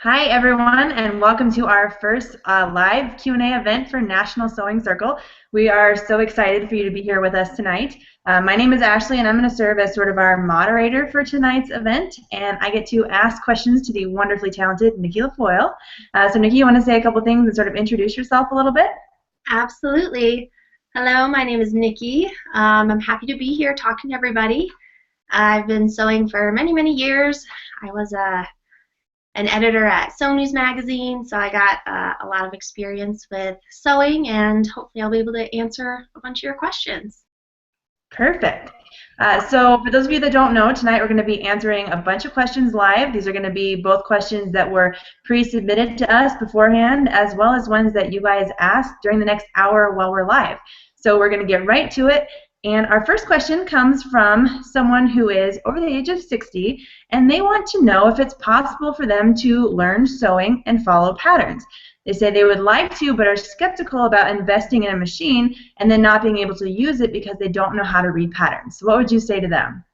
Hi everyone, and welcome to our first live Q&A event for National Sewing Circle. We are so excited for you to be here with us tonight. My name is Ashley, and I'm going to serve as sort of our moderator for tonight's event, and I get to ask questions to the wonderfully talented Nicki LaFoille. So Nicki, you want to say a couple things and sort of introduce yourself a little bit? Absolutely. Hello, my name is Nikki. I'm happy to be here talking to everybody. I've been sewing for many, many years. I was an editor at Sew News magazine, so I got a lot of experience with sewing, and hopefully I'll be able to answer a bunch of your questions. Perfect. So for those of you that don't know, tonight we're going to be answering a bunch of questions live. These are going to be both questions that were pre-submitted to us beforehand, as well as ones that you guys asked during the next hour while we're live. So we're going to get right to it. And our first question comes from someone who is over the age of 60, and they want to know if it's possible for them to learn sewing and follow patterns. They say they would like to, but are skeptical about investing in a machine and then not being able to use it because they don't know how to read patterns. So what would you say to them?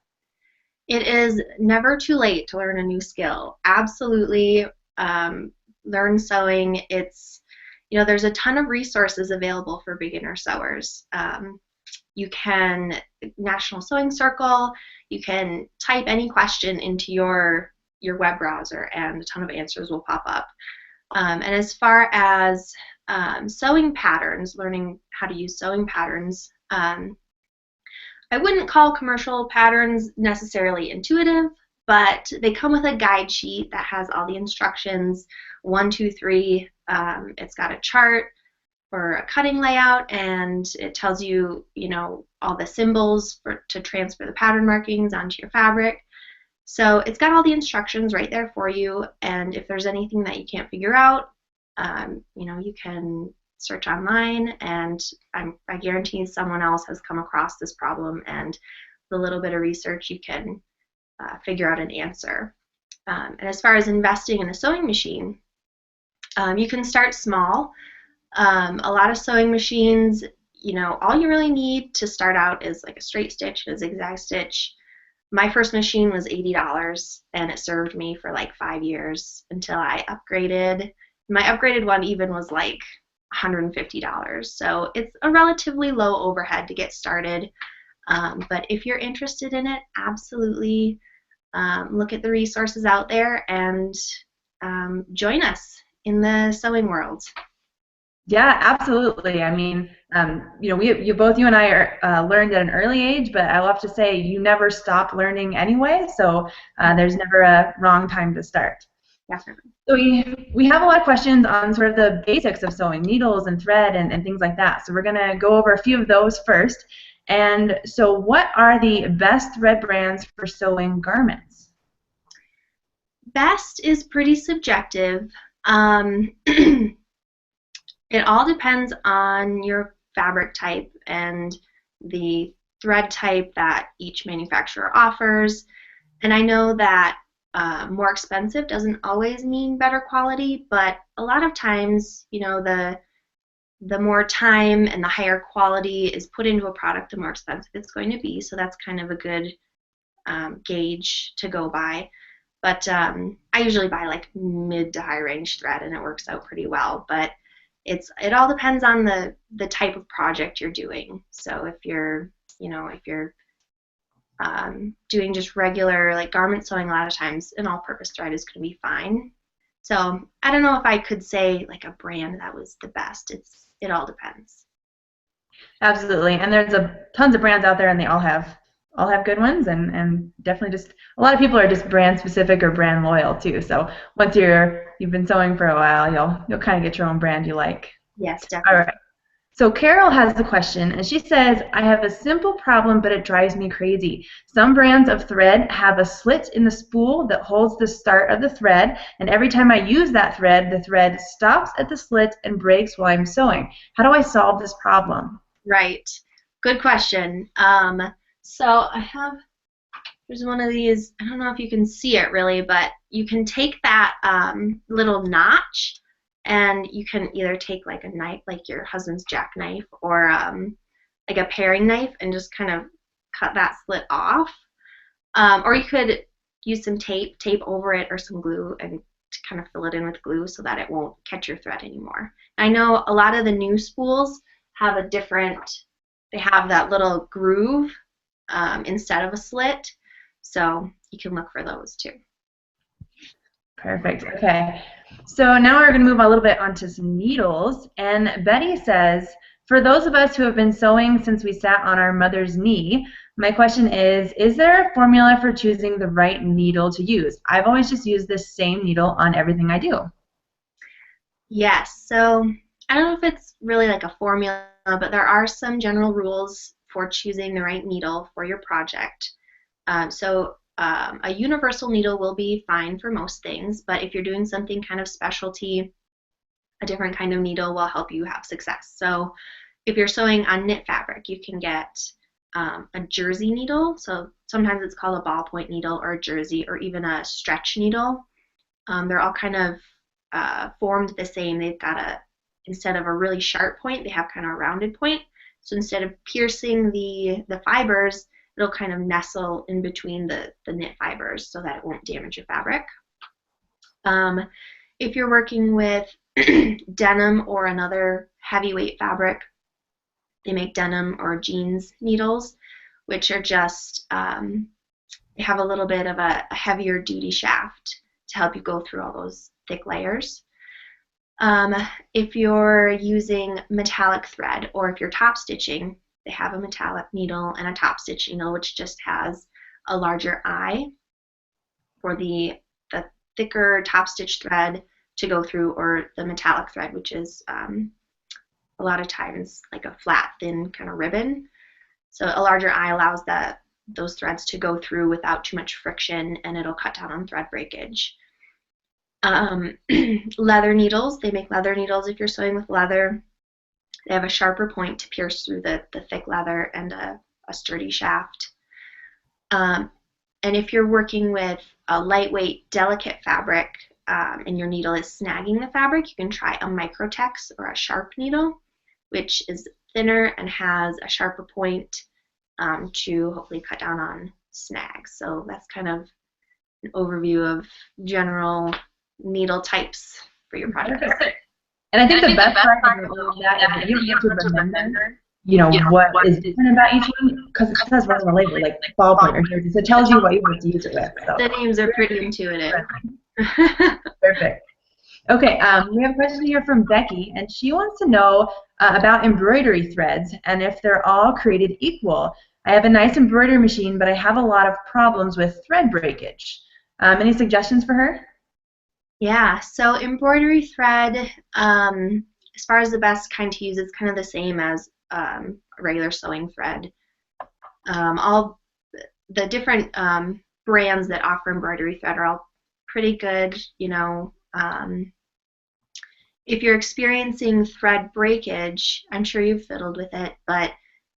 It is never too late to learn a new skill. Absolutely, learn sewing. There's a ton of resources available for beginner sewers. You can National Sewing Circle, you can type any question into your web browser and a ton of answers will pop up. And as far as sewing patterns, learning how to use sewing patterns, I wouldn't call commercial patterns necessarily intuitive, but they come with a guide sheet that has all the instructions, 1, 2, 3. It's got a chart for a cutting layout, and it tells you, all the symbols to transfer the pattern markings onto your fabric. So it's got all the instructions right there for you, and if there's anything that you can't figure out, you can search online, and I guarantee someone else has come across this problem, and with a little bit of research you can figure out an answer. And as far as investing in a sewing machine, you can start small. A lot of sewing machines, all you really need to start out is like a straight stitch and a zigzag stitch. My first machine was $80, and it served me for like 5 years until I upgraded. My upgraded one even was like $150. So it's a relatively low overhead to get started. But if you're interested in it, absolutely look at the resources out there and join us in the sewing world. Yeah, absolutely. I mean, both you and I are learned at an early age, but I will have to say you never stop learning anyway, so there's never a wrong time to start. Definitely. So we have a lot of questions on sort of the basics of sewing, needles and thread and things like that. So we're going to go over a few of those first. And so what are the best thread brands for sewing garments? Best is pretty subjective. It all depends on your fabric type and the thread type that each manufacturer offers. And I know that more expensive doesn't always mean better quality, but a lot of times, the more time and the higher quality is put into a product, the more expensive it's going to be. So that's kind of a good gauge to go by. But I usually buy like mid to high range thread, and it works out pretty well. But it all depends on the type of project you're doing. So if you're doing just regular like garment sewing, a lot of times an all-purpose thread is going to be fine. So I don't know if I could say like a brand that was the best. It all depends. Absolutely. And there's tons of brands out there, and they all have good ones, and definitely just a lot of people are just brand specific or brand loyal too. So once you've been sewing for a while, you'll kind of get your own brand you like. Yes, All definitely. right. So Carol has a question, and she says, I have a simple problem, but it drives me crazy. Some brands of thread have a slit in the spool that holds the start of the thread, and every time I use that thread, the thread stops at the slit and breaks while I'm sewing. How do I solve this problem? Right. Good question. So there's one of these, I don't know if you can see it really, but you can take that little notch, and you can either take like a knife, like your husband's jackknife, or like a paring knife, and just kind of cut that slit off. Or you could use some tape over it, or some glue, and to kind of fill it in with glue so that it won't catch your thread anymore. I know a lot of the new spools have a different, they have that little groove instead of a slit, so you can look for those too. Perfect. Okay. So now we're going to move a little bit onto some needles. And Betty says, for those of us who have been sewing since we sat on our mother's knee, my question is there a formula for choosing the right needle to use? I've always just used this same needle on everything I do. Yes. So I don't know if it's really like a formula, but there are some general rules for choosing the right needle for your project. A universal needle will be fine for most things, but if you're doing something kind of specialty, a different kind of needle will help you have success. So if you're sewing on knit fabric, you can get a jersey needle. So sometimes it's called a ballpoint needle or a jersey or even a stretch needle. They're all kind of formed the same. They've got instead of a really sharp point, they have kind of a rounded point. So instead of piercing the fibers, it'll kind of nestle in between the knit fibers so that it won't damage your fabric. If you're working with denim or another heavyweight fabric, they make denim or jeans needles, which are just, they have a little bit of a heavier duty shaft to help you go through all those thick layers. If you're using metallic thread or if you're top stitching, they have a metallic needle and a top stitch needle, which just has a larger eye for the thicker top stitch thread to go through, or the metallic thread, which is a lot of times like a flat, thin kind of ribbon. So a larger eye allows those threads to go through without too much friction, and it'll cut down on thread breakage. Leather needles, they make leather needles if you're sewing with leather. They have a sharper point to pierce through the thick leather and a sturdy shaft. And if you're working with a lightweight, delicate fabric and your needle is snagging the fabric, you can try a microtex or a sharp needle, which is thinner and has a sharper point to hopefully cut down on snags. So that's kind of an overview of general needle types for your project. And I think the best part of all of that is that you don't have to remember, what is different about each one, because it says right on the label, like ballpoint or jersey, so it tells you what you want to use it with. So. The names are pretty intuitive. Perfect. Okay, we have a question here from Becky, and she wants to know about embroidery threads and if they're all created equal. I have a nice embroidery machine, but I have a lot of problems with thread breakage. Any suggestions for her? Yeah, so embroidery thread, as far as the best kind to use, it's kind of the same as regular sewing thread. All the different brands that offer embroidery thread are all pretty good, if you're experiencing thread breakage, I'm sure you've fiddled with it, but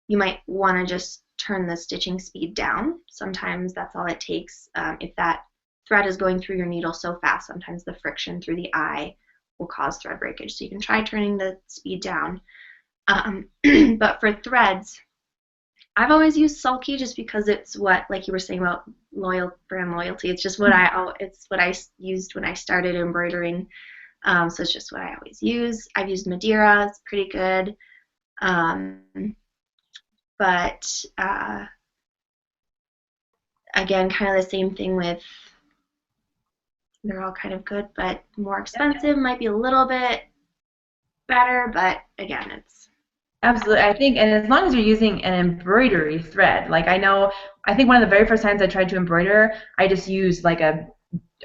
you might want to just turn the stitching speed down. Sometimes that's all it takes. If that thread is going through your needle so fast, sometimes the friction through the eye will cause thread breakage. So you can try turning the speed down. But for threads, I've always used sulky just because it's what, like you were saying about brand loyalty, it's just what I used when I started embroidering. So it's just what I always use. I've used Madeira, it's pretty good. But again, kind of the same thing with, they're all kind of good, but more expensive, might be a little bit better, but again, it's... Absolutely, I think, and as long as you're using an embroidery thread, like I think one of the very first times I tried to embroider, I just used like a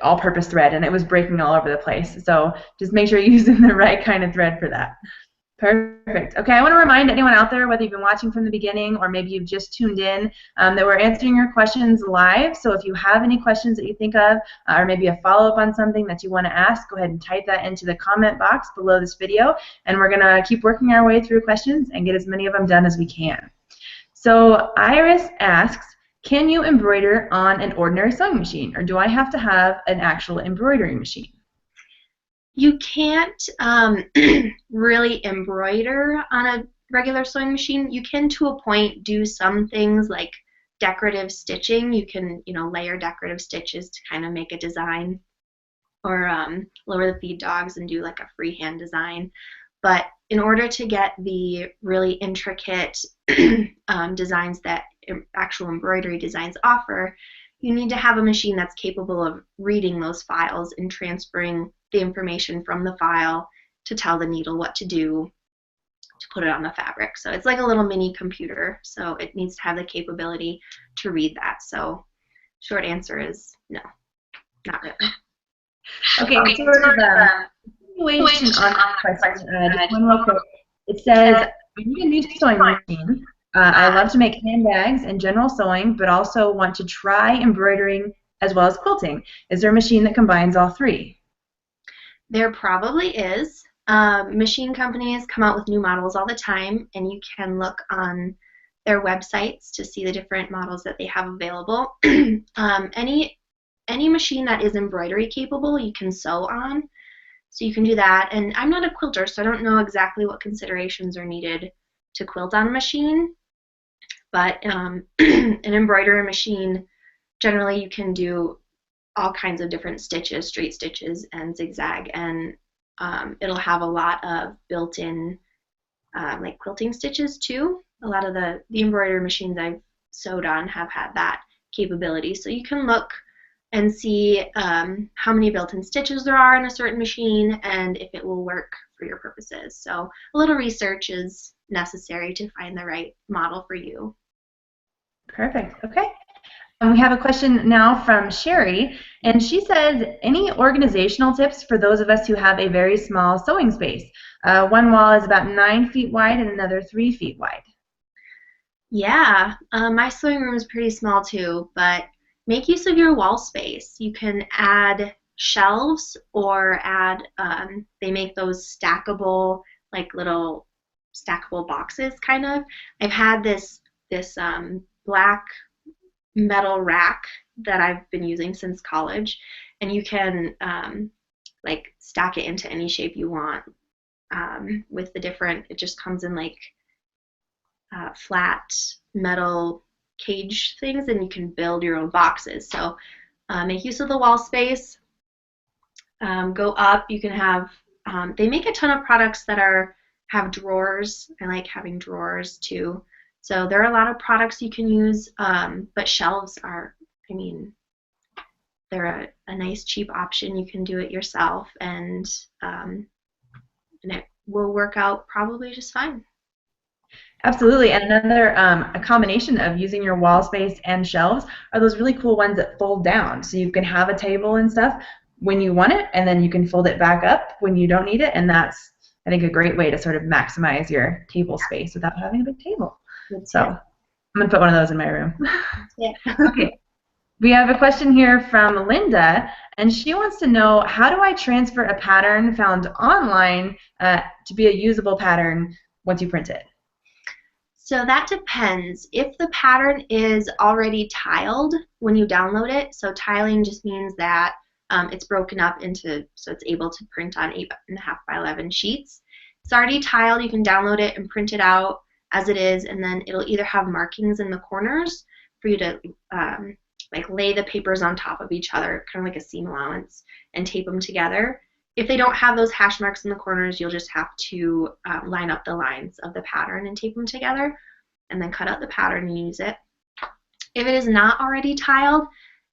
all-purpose thread, and it was breaking all over the place. So just make sure you're using the right kind of thread for that. Perfect. Okay, I want to remind anyone out there, whether you've been watching from the beginning or maybe you've just tuned in, that we're answering your questions live. So if you have any questions that you think of, or maybe a follow-up on something that you want to ask, go ahead and type that into the comment box below this video, and we're going to keep working our way through questions and get as many of them done as we can. So Iris asks, can you embroider on an ordinary sewing machine, or do I have to have an actual embroidery machine? You can't really embroider on a regular sewing machine. You can, to a point, do some things like decorative stitching. You can, layer decorative stitches to kind of make a design. or lower the feed dogs and do like a freehand design. But in order to get the really intricate designs that actual embroidery designs offer, you need to have a machine that's capable of reading those files and transferring the information from the file to tell the needle what to do to put it on the fabric. So it's like a little mini computer, so it needs to have the capability to read that. So short answer is no, not really. Okay, sort of continuation on that question. Just one real quick. It says, I need a new sewing machine. I love to make handbags and general sewing, but also want to try embroidering as well as quilting. Is there a machine that combines all three? There probably is. Machine companies come out with new models all the time, and you can look on their websites to see the different models that they have available. Any machine that is embroidery capable, you can sew on. So you can do that. And I'm not a quilter, so I don't know exactly what considerations are needed to quilt on a machine. But an embroidery machine, generally you can do all kinds of different stitches, straight stitches and zigzag, and it'll have a lot of built-in like quilting stitches too. A lot of the embroidery machines I've sewed on have had that capability. So you can look and see how many built-in stitches there are in a certain machine and if it will work for your purposes. So a little research is necessary to find the right model for you. Perfect. Okay. We have a question now from Sherry, and she says, any organizational tips for those of us who have a very small sewing space? One wall is about 9 feet wide and another 3 feet wide. Yeah, my sewing room is pretty small too, but make use of your wall space. You can add shelves or add, they make those stackable, like little stackable boxes kind of. I've had this black metal rack that I've been using since college, and you can like stack it into any shape you want with the different, it just comes in like flat metal cage things, and you can build your own boxes. So make use of the wall space. Go up, you can have, they make a ton of products that have drawers. I like having drawers too. So there are a lot of products you can use, but shelves are, I mean, they're a nice cheap option. You can do it yourself, and it will work out probably just fine. Absolutely, and another a combination of using your wall space and shelves are those really cool ones that fold down. So you can have a table and stuff when you want it, and then you can fold it back up when you don't need it, and that's, I think, a great way to sort of maximize your table space without having a big table. So I'm going to put one of those in my room. Yeah. Okay. We have a question here from Linda, and she wants to know, how do I transfer a pattern found online to be a usable pattern once you print it? So that depends. If the pattern is already tiled when you download it, so tiling just means that it's broken up into, so it's able to print on 8.5 by 11 sheets. It's already tiled, you can download it and print it out as it is, and then it'll either have markings in the corners for you to like lay the papers on top of each other, kind of like a seam allowance, and tape them together. If they don't have those hash marks in the corners, you'll just have to line up the lines of the pattern and tape them together, and then cut out the pattern and use it. If it is not already tiled,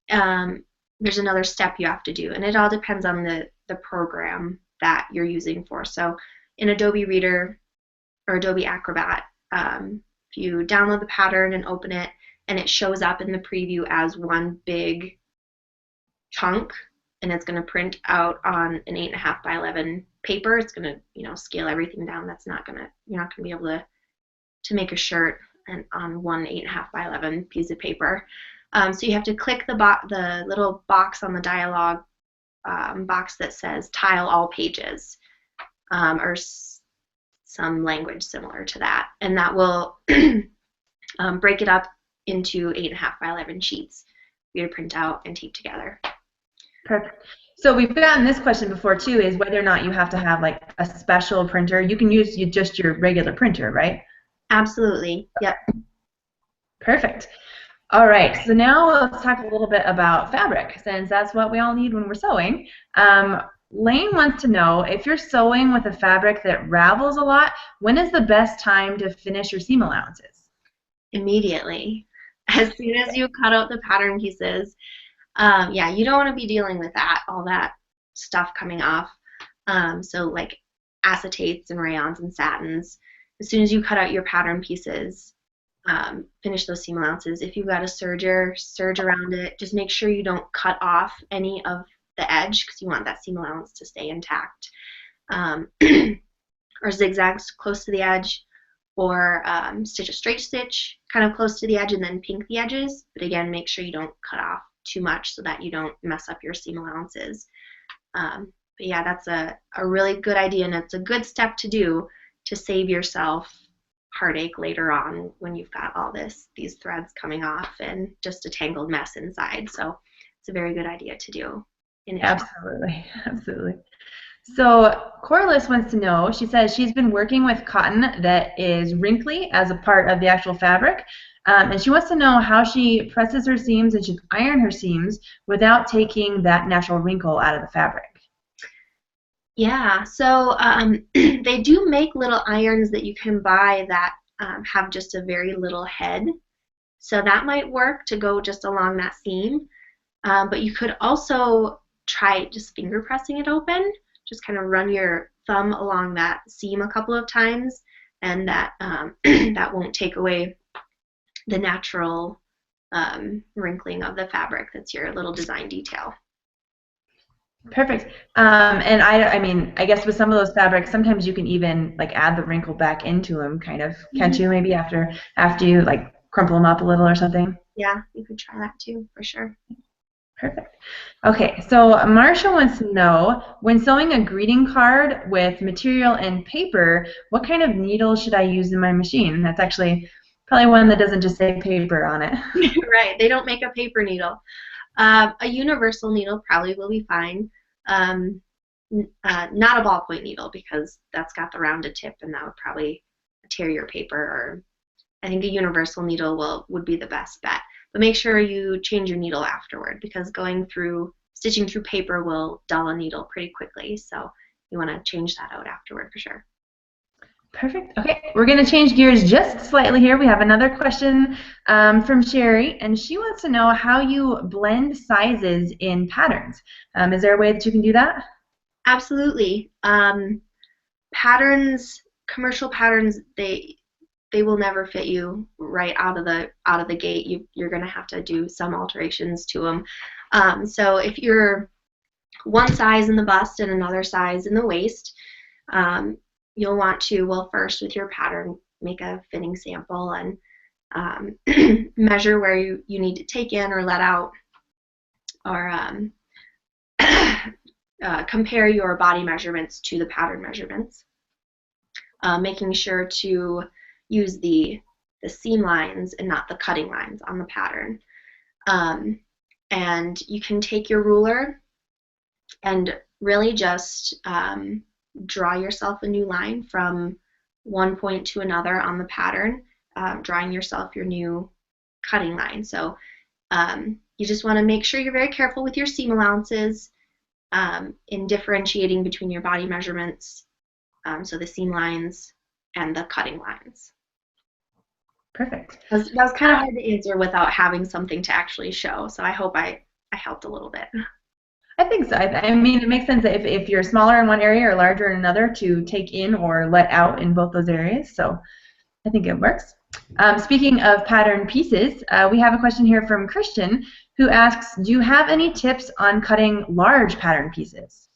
there's another step you have to do, and it all depends on the program that you're using for. So in Adobe Reader or Adobe Acrobat, if you download the pattern and open it, and it shows up in the preview as one big chunk, and it's going to print out on an 8.5 by 11 paper. It's going to, you know, scale everything down. That's not going to, you're not going to be able to make a shirt on one 8.5 by 11 piece of paper. So you have to click the little box on the dialog box that says tile all pages, or some language similar to that, and that will break it up into 8.5 by 11 sheets for you to print out and tape together. Perfect. So we've gotten this question before too, is whether or not you have to have like a special printer. You can use just your regular printer, right? Absolutely. Yep. Perfect. All right, so now let's talk a little bit about fabric, since that's what we all need when we're sewing. Lane wants to know, if you're sewing with a fabric that ravels a lot, when is the best time to finish your seam allowances? Immediately. As soon as you cut out the pattern pieces, yeah, you don't want to be dealing with that, all that stuff coming off. So like acetates and rayons and satins, as soon as you cut out your pattern pieces, finish those seam allowances. If you've got a serger, serge around it. Just make sure you don't cut off any of the edge because you want that seam allowance to stay intact. Or zigzags close to the edge, or stitch a straight stitch kind of close to the edge and then pink the edges. But again, make sure you don't cut off too much so that you don't mess up your seam allowances. But yeah, that's a really good idea, and it's a good step to do to save yourself heartache later on when you've got all these threads coming off and just a tangled mess inside. So it's a very good idea to do initially. Absolutely, absolutely. So Corliss wants to know, she says she's been working with cotton that is wrinkly as a part of the actual fabric, and she wants to know how she presses her seams and should iron her seams without taking that natural wrinkle out of the fabric. Yeah, so they do make little irons that you can buy that have just a very little head. So that might work to go just along that seam. But you could also try just finger pressing it open. Just kind of run your thumb along that seam a couple of times, and that that won't take away the natural wrinkling of the fabric. That's your little design detail. Perfect. And I mean, I guess with some of those fabrics, sometimes you can even like add the wrinkle back into them, kind of, can't you? Maybe after you like crumple them up a little or something. Yeah, you could try that too, for sure. Perfect. Okay, so Marsha wants to know, when sewing a greeting card with material and paper, what kind of needle should I use in my machine? That's actually probably one that doesn't just say paper on it. Right, they don't make a paper needle. A universal needle probably will be fine. Not a ballpoint needle because that's got the rounded tip and that would probably tear your paper. Or I think a universal needle would be the best bet. But make sure you change your needle afterward because stitching through paper will dull a needle pretty quickly. So you want to change that out afterward for sure. Perfect. Okay, we're going to change gears just slightly here. We have another question from Sherry, and she wants to know how you blend sizes in patterns. Is there a way that you can do that? Absolutely. Patterns, commercial patterns, they will never fit you right out of the gate. You're going to have to do some alterations to them. So if you're one size in the bust and another size in the waist, you'll want to, well, first with your pattern, make a fitting sample and measure where you need to take in or let out, or compare your body measurements to the pattern measurements. Making sure to use the seam lines and not the cutting lines on the pattern. And you can take your ruler and really just draw yourself a new line from one point to another on the pattern, drawing yourself your new cutting line. So you just want to make sure you're very careful with your seam allowances in differentiating between your body measurements, so the seam lines and the cutting lines. Perfect. That was kind of hard to answer without having something to actually show, so I hope I helped a little bit. I think so. I mean, it makes sense that if you're smaller in one area or larger in another, to take in or let out in both those areas. So I think it works. Speaking of pattern pieces, we have a question here from Christian who asks, do you have any tips on cutting large pattern pieces?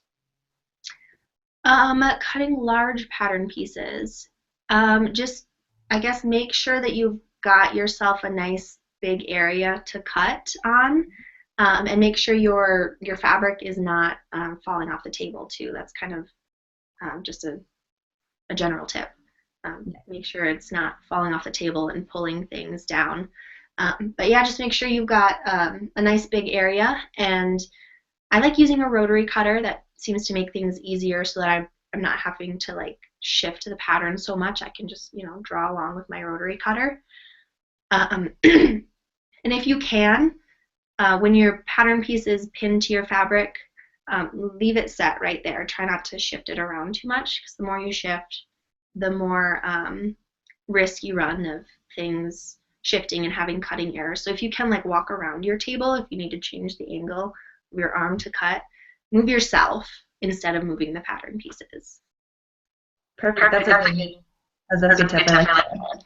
Cutting large pattern pieces. Just, I guess, make sure that you've got yourself a nice big area to cut on. And make sure your fabric is not falling off the table too. That's kind of just a general tip. Make sure it's not falling off the table and pulling things down. But yeah, just make sure you've got a nice big area. And I like using a rotary cutter. That seems to make things easier so that I'm not having to like shift the pattern so much. I can just draw along with my rotary cutter. And if you can, when your pattern piece is pinned to your fabric, leave it set right there. Try not to shift it around too much, because the more you shift, the more risk you run of things shifting and having cutting errors. So if you can like walk around your table, if you need to change the angle of your arm to cut, move yourself instead of moving the pattern pieces. Perfect. That's a good tip. I like that.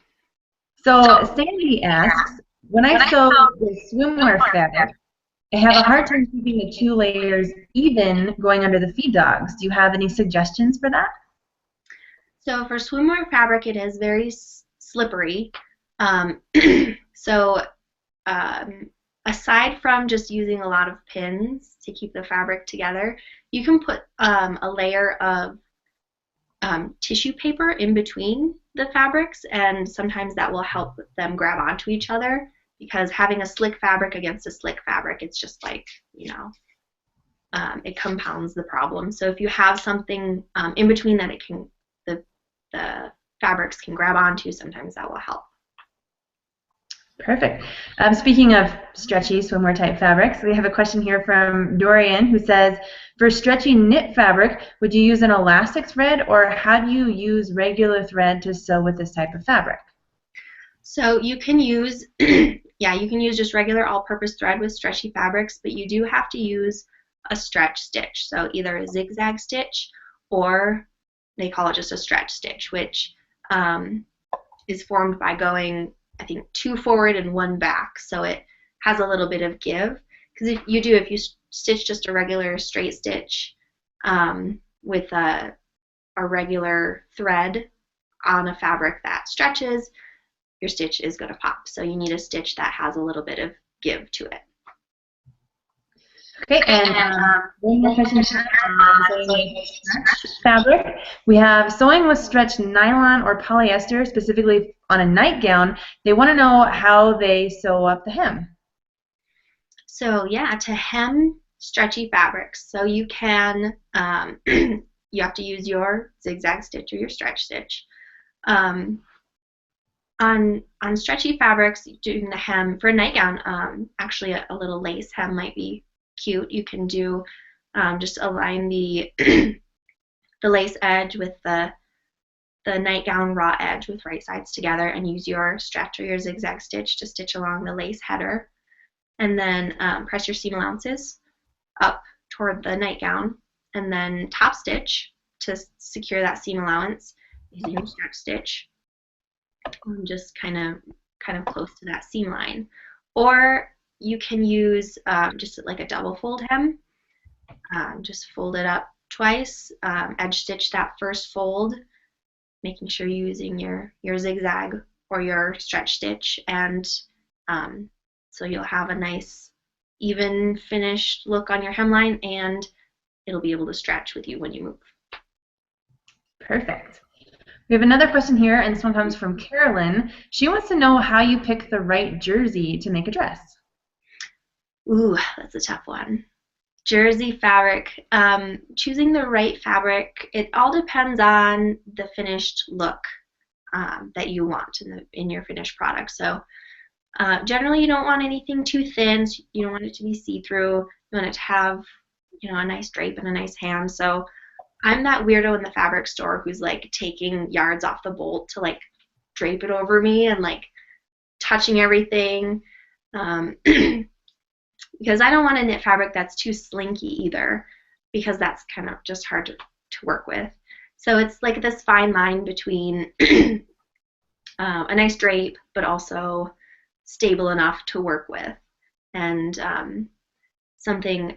So Sandy asks, when I sew the swimwear fabric, I have a hard time keeping the 2 layers even going under the feed dogs. Do you have any suggestions for that? So for swimwear fabric, it is very slippery. So aside from just using a lot of pins to keep the fabric together, you can put a layer of tissue paper in between the fabrics, and sometimes that will help them grab onto each other, because having a slick fabric against a slick fabric, it's just like, you know, it compounds the problem. So if you have something in between that it can, the fabrics can grab onto, sometimes that will help. Perfect. Speaking of stretchy swimwear type fabrics, we have a question here from Dorian, who says, for stretchy knit fabric, would you use an elastic thread, or how do you use regular thread to sew with this type of fabric? So you can use, yeah, you can use just regular all-purpose thread with stretchy fabrics, but you do have to use a stretch stitch. So either a zigzag stitch, or they call it just a stretch stitch, which is formed by going, I think, 2 forward and 1 back. So it has a little bit of give. Because if you stitch just a regular straight stitch with a regular thread on a fabric that stretches, your stitch is going to pop. So you need a stitch that has a little bit of give to it. Okay, and one more question on fabric. We have sewing with stretched nylon or polyester, specifically on a nightgown. They want to know how they sew up the hem. So yeah, to hem stretchy fabrics, so you can, you have to use your zigzag stitch or your stretch stitch. On stretchy fabrics, doing the hem for a nightgown, actually a little lace hem might be cute. You can do just align the the lace edge with the nightgown raw edge with right sides together, and use your stretch or your zigzag stitch to stitch along the lace header, and then press your seam allowances up toward the nightgown, and then top stitch to secure that seam allowance using your stretch stitch, just kind of close to that seam line. Or you can use just like a double fold hem. Just fold it up twice, edge stitch that first fold, making sure you're using your zigzag or your stretch stitch, and so you'll have a nice even finished look on your hemline, and it'll be able to stretch with you when you move. Perfect. We have another question here, and this one comes from Carolyn. She wants to know how you pick the right jersey to make a dress. Ooh, that's a tough one. Jersey fabric. Choosing the right fabric, it all depends on the finished look that you want in your finished product. So generally you don't want anything too thin. So you don't want it to be see-through. You want it to have, you know, a nice drape and a nice hand. So I'm that weirdo in the fabric store who's like taking yards off the bolt to like drape it over me and like touching everything. Because I don't want a knit fabric that's too slinky either, because that's kind of just hard to work with. So it's like this fine line between a nice drape, but also stable enough to work with, and something,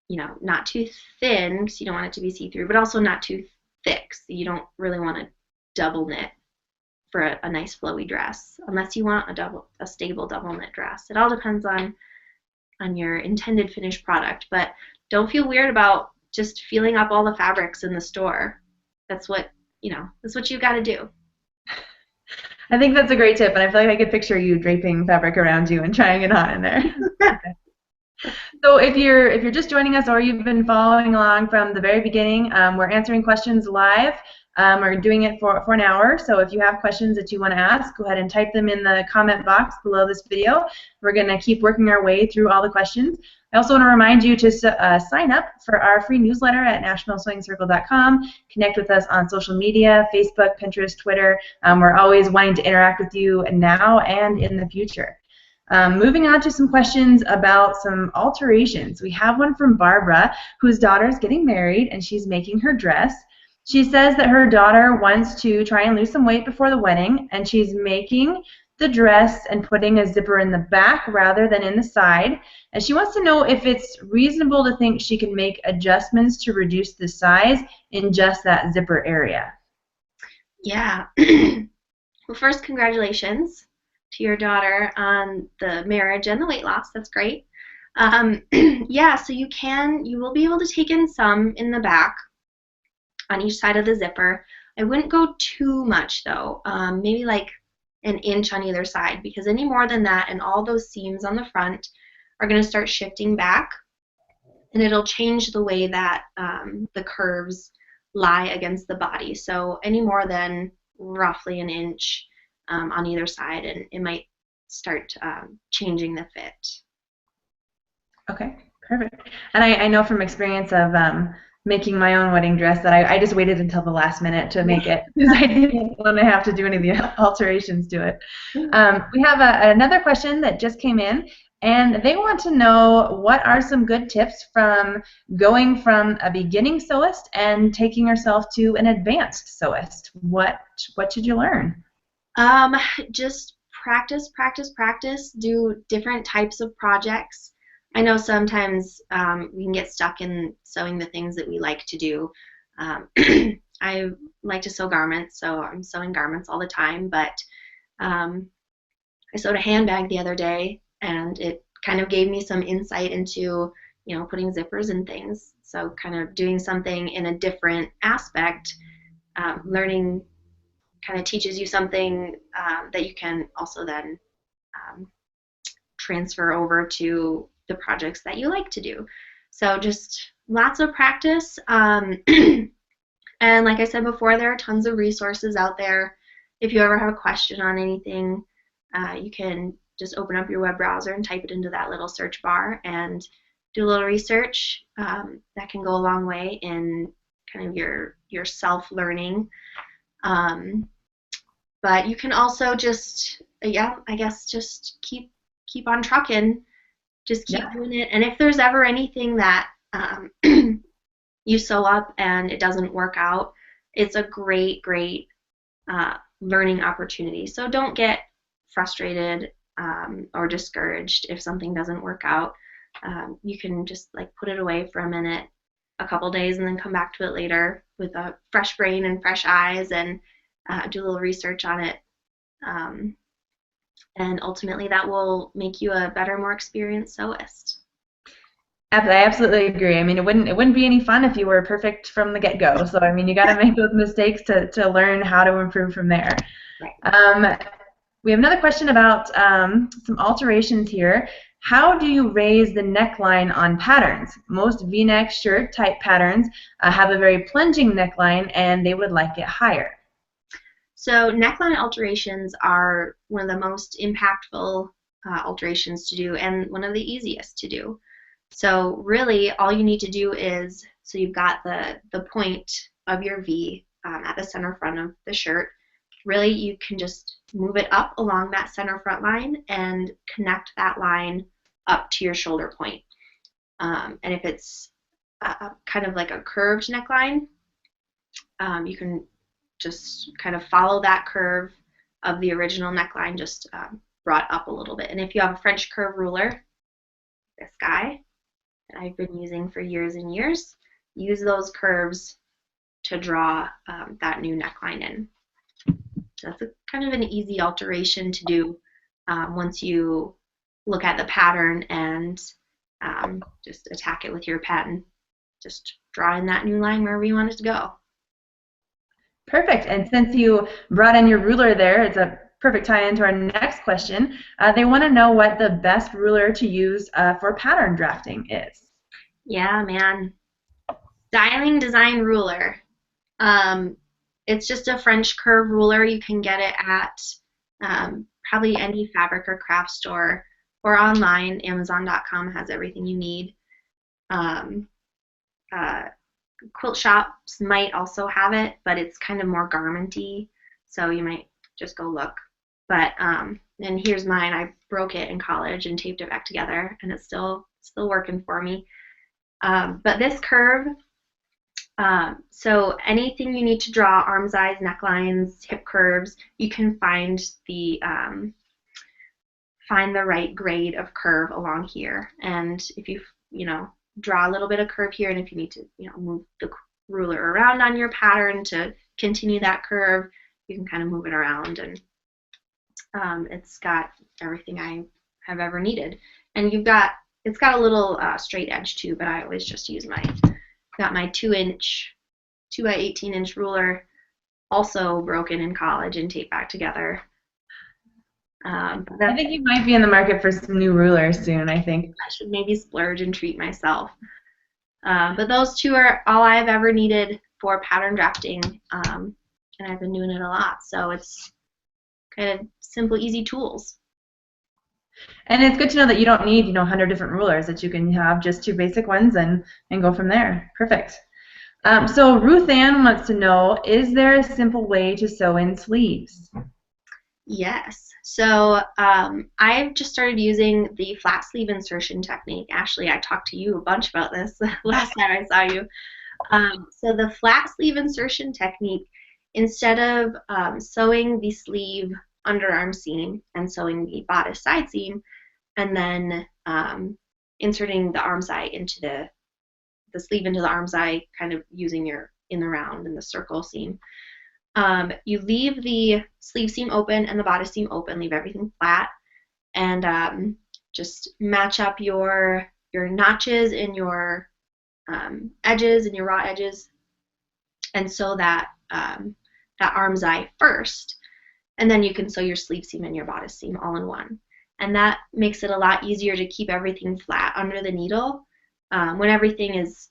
you know, not too thin because you don't want it to be see-through, but also not too thick, so you don't really want to double knit for a nice flowy dress, unless you want a stable double knit dress. It all depends on your intended finished product, but don't feel weird about just feeling up all the fabrics in the store. That's what, you know, that's what you got to do. I think that's a great tip, and I feel like I could picture you draping fabric around you and trying it on in there. So if you're just joining us or you've been following along from the very beginning, we're answering questions live. We're doing it for an hour. So if you have questions that you want to ask, go ahead and type them in the comment box below this video. We're going to keep working our way through all the questions. I also want to remind you to sign up for our free newsletter at nationalsewingcircle.com. Connect with us on social media, Facebook, Pinterest, Twitter. We're always wanting to interact with you now and in the future. Moving on to some questions about some alterations. We have one from Barbara, whose daughter is getting married and she's making her dress. She says that her daughter wants to try and lose some weight before the wedding, and she's making the dress and putting a zipper in the back rather than in the side. And she wants to know if it's reasonable to think she can make adjustments to reduce the size in just that zipper area. Yeah. Well, first, congratulations to your daughter on the marriage and the weight loss. That's great. Yeah, so you will be able to take in some in the back on each side of the zipper. I wouldn't go too much though, maybe like an inch on either side, because any more than that and all those seams on the front are going to start shifting back, and it'll change the way that the curves lie against the body. So any more than roughly an inch on either side, and it might start changing the fit. Okay, perfect. And I know from experience of making my own wedding dress that I just waited until the last minute to make it because I didn't want to have to do any of the alterations to it. We have another question that just came in, and they want to know what are some good tips from going from a beginning sewist and taking yourself to an advanced sewist. What should you learn? Just practice, practice, practice. Do different types of projects. I know sometimes we can get stuck in sewing the things that we like to do. I like to sew garments, so I'm sewing garments all the time, but I sewed a handbag the other day, and it kind of gave me some insight into, putting zippers and things. So kind of doing something in a different aspect, learning kind of teaches you something that you can also then transfer over to the projects that you like to do. So just lots of practice. And like I said before, there are tons of resources out there. If you ever have a question on anything, you can just open up your web browser and type it into that little search bar and do a little research. That can go a long way in kind of your self-learning. But you can also just, I guess just keep on trucking. Just keep doing it. And if there's ever anything that you sew up and it doesn't work out, it's a great learning opportunity. So don't get frustrated or discouraged if something doesn't work out. You can just put it away for a minute, a couple days, and then come back to it later with a fresh brain and fresh eyes and do a little research on it. And ultimately that will make you a better, more experienced sewist. I absolutely agree. I mean, it wouldn't be any fun if you were perfect from the get-go. So I mean, you got to make those mistakes to learn how to improve from there. Right. We have another question about some alterations here. How do you raise the neckline on patterns? Most V-neck shirt type patterns have a very plunging neckline, and they would like it higher. So neckline alterations are one of the most impactful alterations to do, and one of the easiest to do. So really all you need to do is, so you've got the point of your V at the center front of the shirt. Really you can just move it up along that center front line and connect that line up to your shoulder point. And if it's kind of like a curved neckline, you can just kind of follow that curve of the original neckline, just brought up a little bit. And if you have a French curve ruler, this guy that I've been using for years and years, use those curves to draw that new neckline in. So that's kind of an easy alteration to do once you look at the pattern and just attack it with your pen. Just draw in that new line wherever you want it to go. Perfect. And since you brought in your ruler there, it's a perfect tie into our next question. They want to know what the best ruler to use for pattern drafting is. Yeah, man. Styling Design Ruler. It's just a French curve ruler. You can get it at probably any fabric or craft store or online. Amazon.com has everything you need. Quilt shops might also have it, but it's kind of more garmenty, so you might just go look. But and here's mine. I broke it in college and taped it back together, and it's still working for me. But this curve, so anything you need to draw, arm size, necklines, hip curves, you can find the right grade of curve along here. And if you draw a little bit of curve here, and if you need to move the ruler around on your pattern to continue that curve, you can kind of move it around, and it's got everything I have ever needed. And it's got a little straight edge too, but I always just use got my 2-inch 2x18-inch ruler, also broken in college and taped back together. I think you might be in the market for some new rulers soon, I think. I should maybe splurge and treat myself. But those two are all I've ever needed for pattern drafting, and I've been doing it a lot. So it's kind of simple, easy tools. And it's good to know that you don't need 100 different rulers, that you can have just 2 basic ones and go from there. Perfect. So Ruth Ann wants to know, is there a simple way to sew in sleeves? Yes. So I've just started using the flat sleeve insertion technique. Ashley, I talked to you a bunch about this last time I saw you. So the flat sleeve insertion technique, instead of sewing the sleeve underarm seam and sewing the bodice side seam, and then inserting the arm side into the sleeve into the arm side, kind of using your in the round and the circle seam. You leave the sleeve seam open and the bodice seam open, leave everything flat, and just match up your notches in your edges and your raw edges, and sew that arm's eye first, and then you can sew your sleeve seam and your bodice seam all in one. And that makes it a lot easier to keep everything flat under the needle. When everything is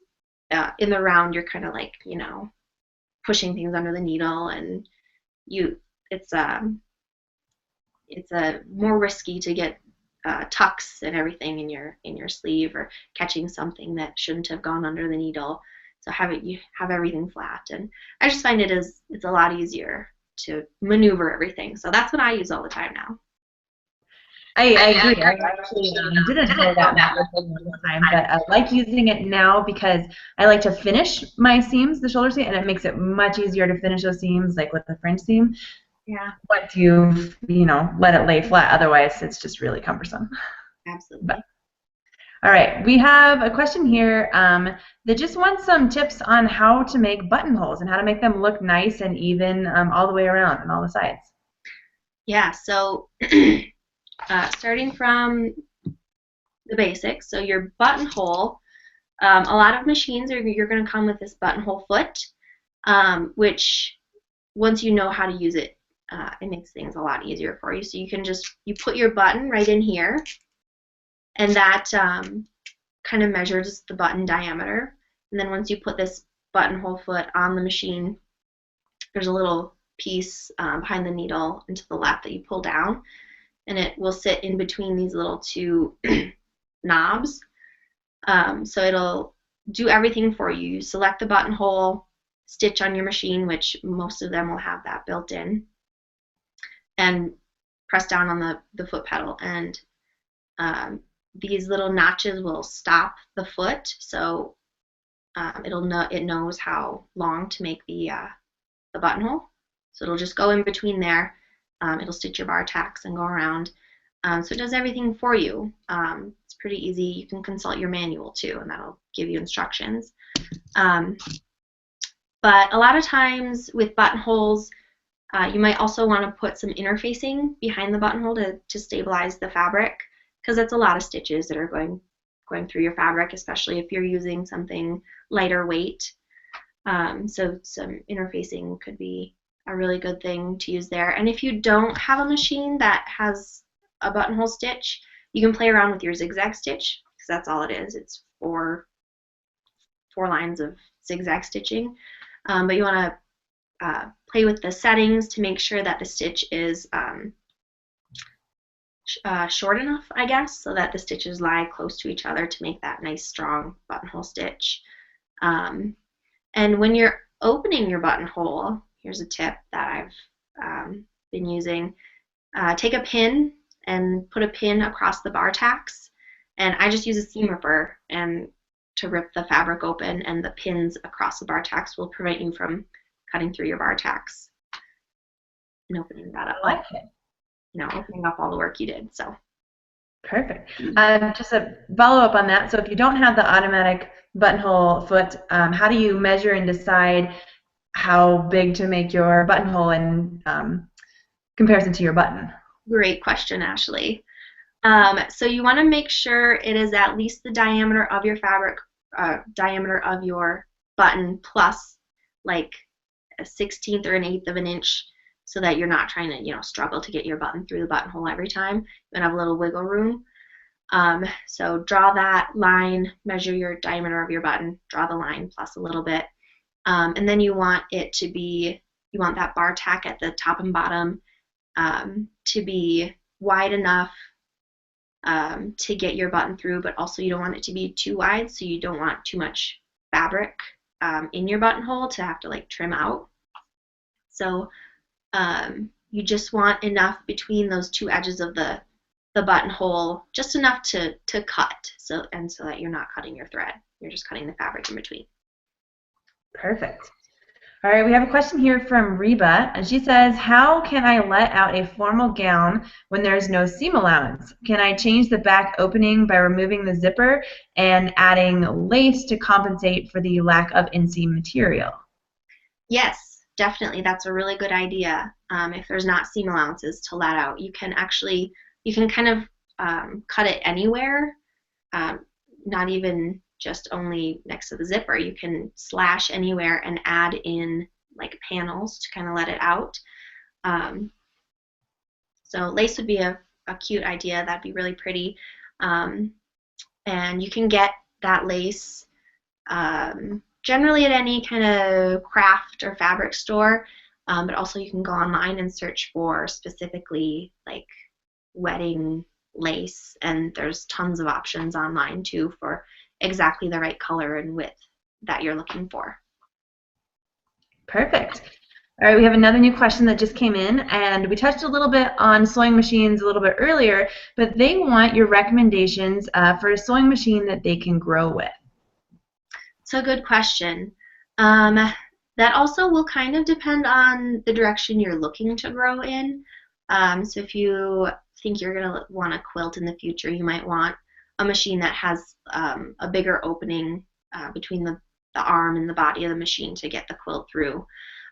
in the round, you're kind of like, pushing things under the needle, and it's more risky to get tucks and everything in your sleeve, or catching something that shouldn't have gone under the needle. So you have everything flat, and I just find it's a lot easier to maneuver everything. So that's what I use all the time now. I agree. I actually didn't know that method all the time, but I like using it now because I like to finish my seams, the shoulder seam, and it makes it much easier to finish those seams, like with the French seam. Yeah. Once you let it lay flat, otherwise it's just really cumbersome. Absolutely. But, all right, we have a question here that just wants some tips on how to make buttonholes and how to make them look nice and even all the way around on all the sides. Yeah. So. Starting from the basics, so your buttonhole, a lot of machines you're going to come with this buttonhole foot, which once you know how to use it, it makes things a lot easier for you. So you put your button right in here, and that kind of measures the button diameter. And then once you put this buttonhole foot on the machine, there's a little piece behind the needle and to the left that you pull down, and it will sit in between these little 2 knobs. So it'll do everything for you. You select the buttonhole, stitch on your machine, which most of them will have that built in, and press down on the foot pedal. And these little notches will stop the foot, so it knows how long to make the buttonhole. So it'll just go in between there. It'll stitch your bar tacks and go around. So it does everything for you. It's pretty easy. You can consult your manual too, and that'll give you instructions. But a lot of times with buttonholes, you might also want to put some interfacing behind the buttonhole to stabilize the fabric, because it's a lot of stitches that are going through your fabric, especially if you're using something lighter weight. So some interfacing could be a really good thing to use there. And if you don't have a machine that has a buttonhole stitch, you can play around with your zigzag stitch, because that's all it is. It's four lines of zigzag stitching. But you want to play with the settings to make sure that the stitch is short enough, I guess, so that the stitches lie close to each other to make that nice strong buttonhole stitch. And when you're opening your buttonhole, here's a tip that I've been using. Take a pin and put a pin across the bar tacks, and I just use a seam ripper and to rip the fabric open, and the pins across the bar tacks will prevent you from cutting through your bar tacks and opening that up. I like it. You know, opening up all the work you did. So perfect. Just a follow-up on that. So if you don't have the automatic buttonhole foot, how do you measure and decide how big to make your buttonhole in comparison to your button? Great question, Ashley. So you want to make sure it is at least the diameter of your fabric, diameter of your button, plus like a 1/16 or an 1/8 of an inch, so that you're not trying to, you know, struggle to get your button through the buttonhole every time. You have a little wiggle room. So draw that line, measure your diameter of your button, draw the line plus a little bit, and then you want it to be, you want that bar tack at the top and bottom to be wide enough to get your button through, but also you don't want it to be too wide, so you don't want too much fabric in your buttonhole to have to like trim out. So you just want enough between those two edges of the buttonhole, just enough to cut, so that you're not cutting your thread. You're just cutting the fabric in between. Perfect. All right, we have a question here from Reba, and she says, how can I let out a formal gown when there's no seam allowance? Can I change the back opening by removing the zipper and adding lace to compensate for the lack of inseam material? Yes, definitely. That's a really good idea. If there's not seam allowances to let out, you can kind of cut it anywhere, not even just only next to the zipper. You can slash anywhere and add in like panels to kind of let it out. So lace would be a cute idea. That'd be really pretty. And you can get that lace generally at any kind of craft or fabric store, but also you can go online and search for specifically like wedding lace, and there's tons of options online too for exactly the right color and width that you're looking for. Perfect. All right, we have another new question that just came in, and we touched a little bit on sewing machines a little bit earlier, but they want your recommendations for a sewing machine that they can grow with. It's a good question. That also will kind of depend on the direction you're looking to grow in. So if you think you're going to want a quilt in the future, you might want a machine that has a bigger opening between the arm and the body of the machine to get the quilt through.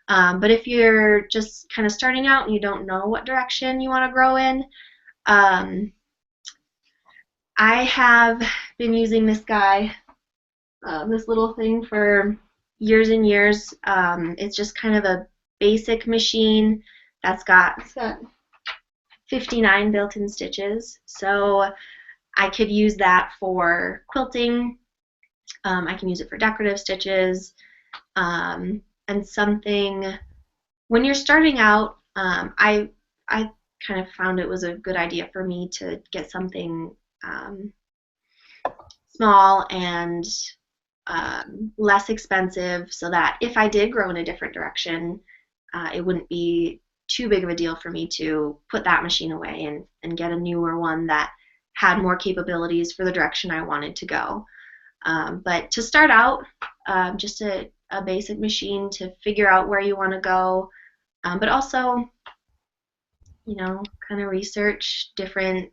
But if you're just kind of starting out and you don't know what direction you want to grow in, I have been using this guy, this little thing, for years and years. It's just kind of a basic machine that's got 59 built-in stitches. So I could use that for quilting. I can use it for decorative stitches, and something when you're starting out, I kind of found it was a good idea for me to get something small and less expensive, so that if I did grow in a different direction, it wouldn't be too big of a deal for me to put that machine away and get a newer one that had more capabilities for the direction I wanted to go. But to start out, just a basic machine to figure out where you want to go, but also, you know, kind of research different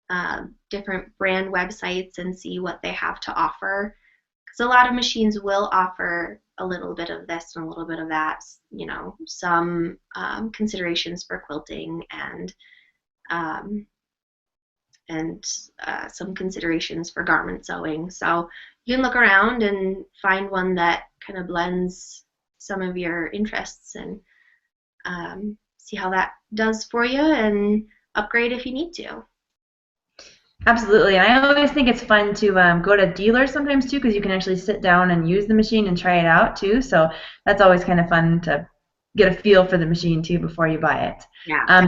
brand websites and see what they have to offer, because a lot of machines will offer a little bit of this and a little bit of that, you know, some considerations for quilting and some considerations for garment sewing. So you can look around and find one that kind of blends some of your interests and see how that does for you and upgrade if you need to. Absolutely. And I always think it's fun to go to dealers sometimes too, because you can actually sit down and use the machine and try it out too. So that's always kind of fun to get a feel for the machine too before you buy it. Yeah.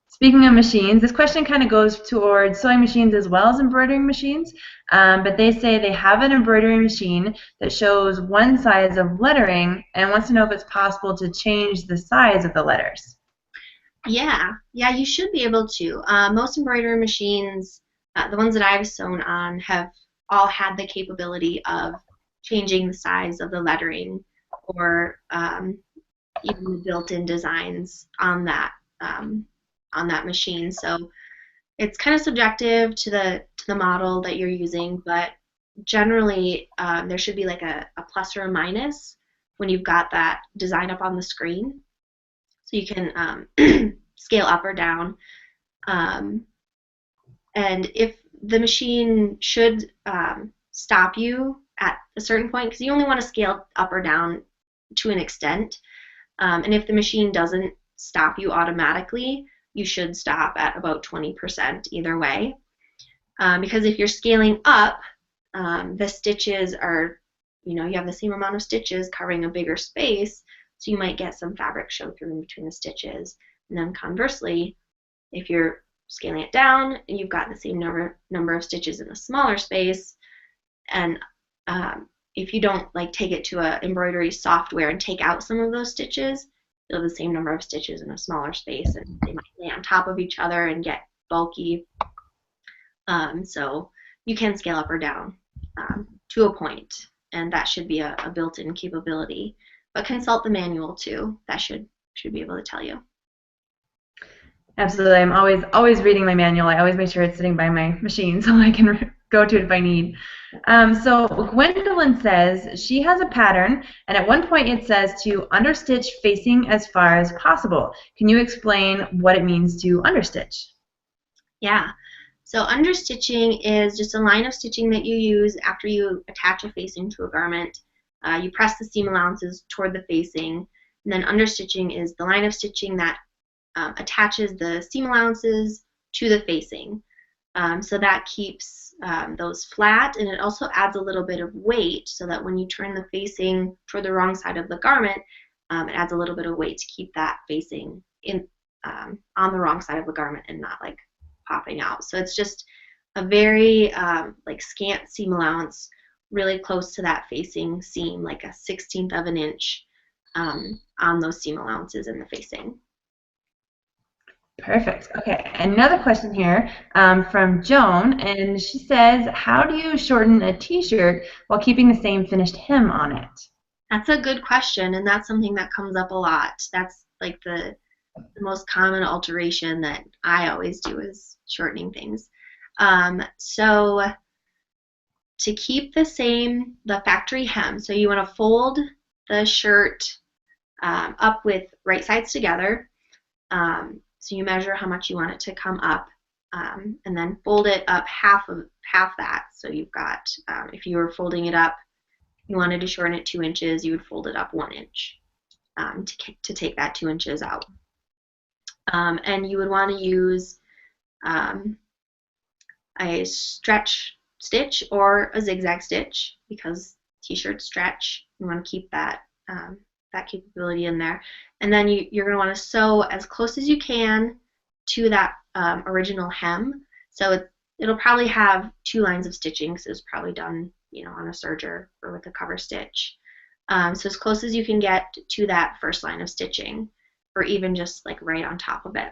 Speaking of machines, this question kind of goes towards sewing machines as well as embroidering machines. But they say they have an embroidery machine that shows one size of lettering and wants to know if it's possible to change the size of the letters. Yeah, you should be able to. Most embroidery machines, the ones that I've sewn on, have all had the capability of changing the size of the lettering or even the built-in designs on that machine. So it's kind of subjective to the model that you're using, but generally there should be like a plus or a minus when you've got that design up on the screen. So you can scale up or down. And if the machine should stop you at a certain point, because you only want to scale up or down to an extent. And if the machine doesn't stop you automatically, you should stop at about 20% either way. Because if you're scaling up, the stitches are, you have the same amount of stitches covering a bigger space, so you might get some fabric show through in between the stitches. And then conversely, if you're scaling it down and you've got the same number of stitches in a smaller space, and if you don't take it to a embroidery software and take out some of those stitches, you'll have the same number of stitches in a smaller space, and they might lay on top of each other and get bulky. So you can scale up or down to a point, and that should be a built-in capability. But consult the manual too. That should be able to tell you. Absolutely. I'm always reading my manual. I always make sure it's sitting by my machine so I can go to it if I need. So Gwendolyn says she has a pattern, and at one point it says to understitch facing as far as possible. Can you explain what it means to understitch? Yeah. So understitching is just a line of stitching that you use after you attach a facing to a garment. You press the seam allowances toward the facing, and then understitching is the line of stitching that attaches the seam allowances to the facing. So that keeps those flat, and it also adds a little bit of weight so that when you turn the facing toward the wrong side of the garment, it adds a little bit of weight to keep that facing on the wrong side of the garment and not popping out. So it's just a very scant seam allowance, really close to that facing seam, like a 1/16 of an inch on those seam allowances in the facing. Perfect. Okay, another question here from Joan, and she says, how do you shorten a t-shirt while keeping the same finished hem on it? That's a good question, and that's something that comes up a lot. That's the most common alteration that I always do is shortening things. So to keep the factory hem, so you want to fold the shirt up with right sides together. So you measure how much you want it to come up, and then fold it up half that. So you've got, if you were folding it up, you wanted to shorten it 2 inches, you would fold it up 1 inch to take that 2 inches out. And you would want to use a stretch stitch or a zigzag stitch because t-shirts stretch. You want to keep that capability in there. And then you're going to want to sew as close as you can to that original hem. So it'll probably have 2 lines of stitching because it was probably done on a serger or with a cover stitch. So as close as you can get to that first line of stitching, or even just right on top of it.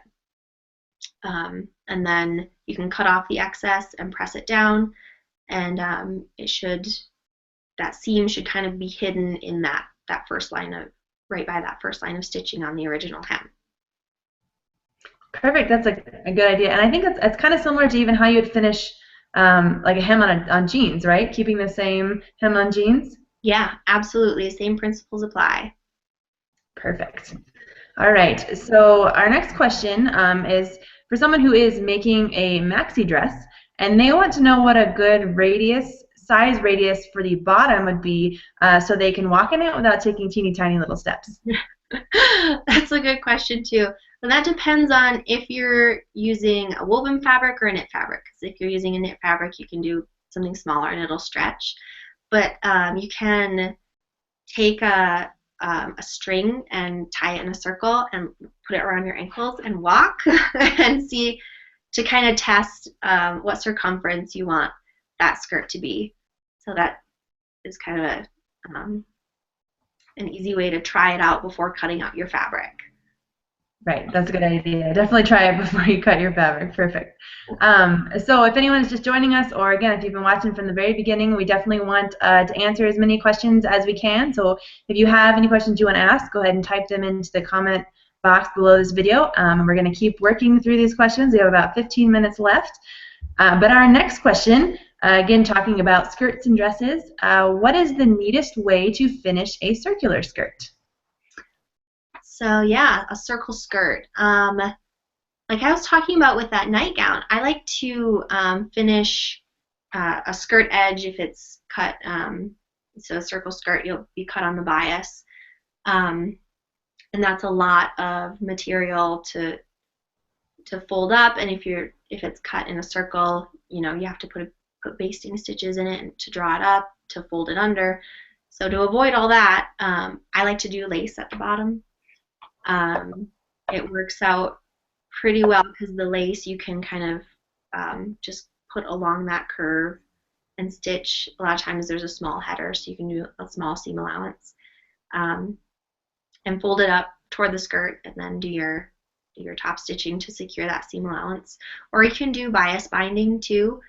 And then you can cut off the excess and press it down, and that seam should kind of be hidden in that first line right by that first line of stitching on the original hem. Perfect. That's a good idea, and I think it's kind of similar to even how you'd finish like a hem on jeans, right? Keeping the same hem on jeans. Yeah, absolutely. Same principles apply. Perfect. All right. So our next question is for someone who is making a maxi dress, and they want to know what a good size radius for the bottom would be, so they can walk in it without taking teeny tiny little steps. That's a good question too. And that depends on if you're using a woven fabric or a knit fabric. Because if you're using a knit fabric, you can do something smaller and it'll stretch. But you can take a string and tie it in a circle and put it around your ankles and walk and see to kind of test what circumference you want that skirt to be. So that is kind of an easy way to try it out before cutting out your fabric. Right, that's a good idea. Definitely try it before you cut your fabric. Perfect. So if anyone is just joining us, or again, if you've been watching from the very beginning, we definitely want to answer as many questions as we can. So if you have any questions you want to ask, go ahead and type them into the comment box below this video. And we're going to keep working through these questions. We have about 15 minutes left. But our next question, again, talking about skirts and dresses, what is the neatest way to finish a circular skirt? So yeah, a circle skirt. Like I was talking about with that nightgown, I like to finish a skirt edge if it's cut. So a circle skirt, you'll be cut on the bias, and that's a lot of material to fold up. And if it's cut in a circle, you know you have to put basting stitches in it and to draw it up, to fold it under. So to avoid all that, I like to do lace at the bottom. It works out pretty well because the lace you can kind of just put along that curve and stitch. A lot of times there's a small header, so you can do a small seam allowance and fold it up toward the skirt and then do your top stitching to secure that seam allowance. Or you can do bias binding too.